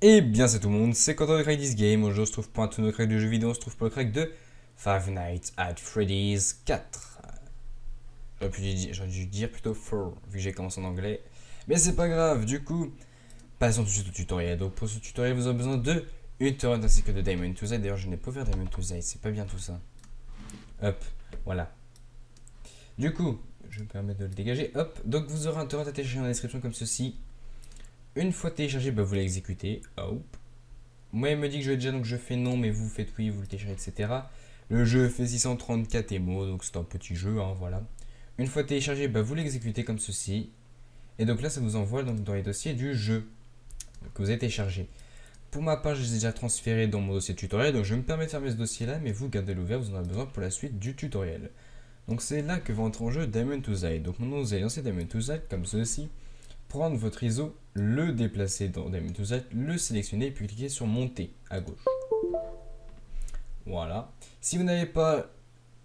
Eh bien c'est tout le monde, c'est Quentin de Crack This Game. Aujourd'hui on se trouve pour un tout nouveau crack de jeux vidéo, on se trouve pour le crack de Five Nights at Freddy's 4. J'aurais dû dire plutôt 4, vu que j'ai commencé en anglais. Mais c'est pas grave, du coup, passons tout de suite au tutoriel. Donc pour ce tutoriel vous aurez besoin de une torrent ainsi que de Diamond to Z. D'ailleurs je n'ai pas ouvert Diamond to Z, c'est pas bien tout ça. Hop, voilà. Du coup, je me permets de le dégager. Hop, donc vous aurez un torrent à télécharger dans la description comme ceci. Une fois téléchargé, vous l'exécutez. Hop. Moi, il me dit que je vais déjà, donc je fais non, mais vous faites oui, vous le téléchargez, etc. Le jeu fait 634 émo, donc c'est un petit jeu, hein, voilà. Une fois téléchargé, vous l'exécutez comme ceci. Et donc là, ça vous envoie donc, dans les dossiers du jeu que vous avez téléchargé. Pour ma part, je les ai déjà transférés dans mon dossier tutoriel, donc je me permets de fermer ce dossier-là, mais vous gardez-le ouvert, vous en avez besoin pour la suite du tutoriel. Donc c'est là que va entrer en jeu Diamond to Z. Donc maintenant, vous allez lancer Diamond to Z comme ceci. Prendre votre ISO, le déplacer dans Diamond to Z, le sélectionner, puis cliquer sur monter à gauche. Voilà. Si vous n'avez pas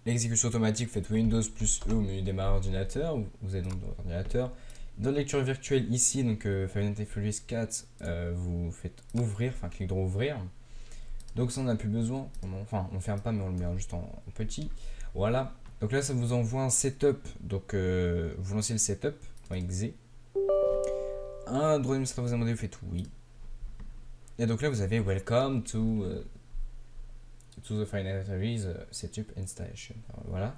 l'exécution automatique, faites Windows plus E au menu démarrer ordinateur. Vous êtes donc dans l'ordinateur. Dans la lecture virtuelle ici, donc Five Nights at Freddy's 4, vous faites ouvrir, enfin clic droit ouvrir. Donc ça on n'a plus besoin. Enfin on ferme pas mais on le met juste en petit. Voilà. Donc là ça vous envoie un setup. Donc vous lancez le setup.exe. Un droit d'administrateur vous a demandé, vous faites oui. Et donc là vous avez Welcome to the Five Nights at Freddy's Setup Installation. Alors, voilà.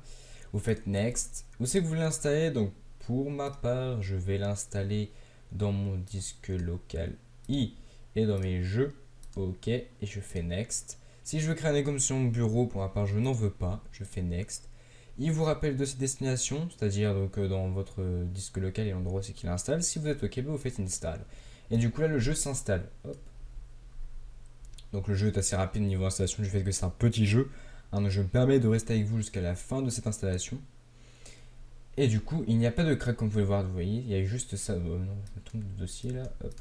Vous faites Next. Où c'est que vous l'installez? Donc pour ma part, je vais l'installer dans mon disque local I et dans mes jeux. Ok. Et je fais Next. Si je veux créer un égome sur mon bureau, pour ma part, je n'en veux pas. Je fais Next. Il vous rappelle de ses destinations, c'est-à-dire donc dans votre disque local et l'endroit où c'est qu'il installe. Si vous êtes OK, vous faites Install. Et du coup là, le jeu s'installe. Hop. Donc le jeu est assez rapide niveau installation du fait que c'est un petit jeu. Hein, donc je me permets de rester avec vous jusqu'à la fin de cette installation. Et du coup, il n'y a pas de crack comme vous pouvez le voir, vous voyez, il y a juste ça. Oh non, je me trompe de dossier là. Hop.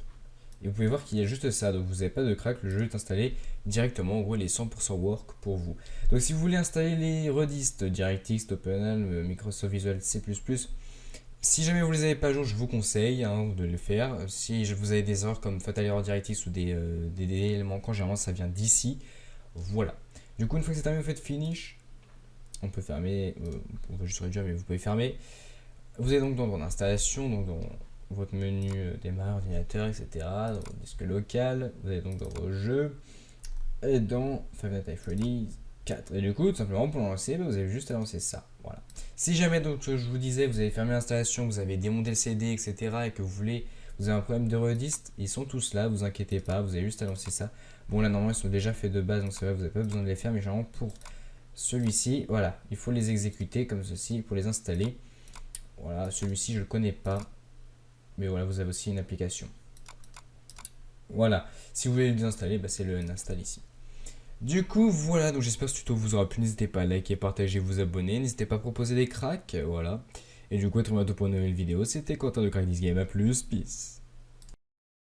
Et vous pouvez voir qu'il y a juste ça, donc vous n'avez pas de crack, le jeu est installé directement, en gros il est 100% work pour vous. Donc si vous voulez installer les redistes, DirectX, OpenAL, Microsoft Visual C++, si jamais vous les avez pas à jour, je vous conseille de le faire. Si vous avez des erreurs comme Fatal Error DirectX ou des éléments manquants, généralement ça vient d'ici. Voilà. Du coup, une fois que c'est terminé, vous faites Finish. On peut fermer, on peut juste réduire, mais vous pouvez fermer. Vous êtes donc dans votre installation, donc dans votre menu démarrer ordinateur, etc. Dans votre disque local, vous êtes donc dans vos jeux et dans Five Nights at Freddy's 4. Et du coup, tout simplement pour lancer, vous avez juste à lancer ça. Voilà. Si jamais, donc, je vous disais, vous avez fermé l'installation, vous avez démonté le CD, etc. et que vous avez un problème de rediste, ils sont tous là, vous inquiétez pas, vous avez juste à lancer ça. Bon, là, normalement, ils sont déjà faits de base, donc c'est vrai, vous n'avez pas besoin de les faire, mais généralement, pour celui-ci, voilà, il faut les exécuter comme ceci pour les installer. Voilà, celui-ci, je le connais pas, mais voilà, vous avez aussi une application. Voilà, si vous voulez le désinstaller, c'est le install ici. Du coup, voilà, donc j'espère que ce tuto vous aura plu. N'hésitez pas à liker, partager, vous abonner. N'hésitez pas à proposer des cracks, voilà. Et du coup, à très bientôt pour une nouvelle vidéo. C'était Quentin de Crack This Game. À plus, peace.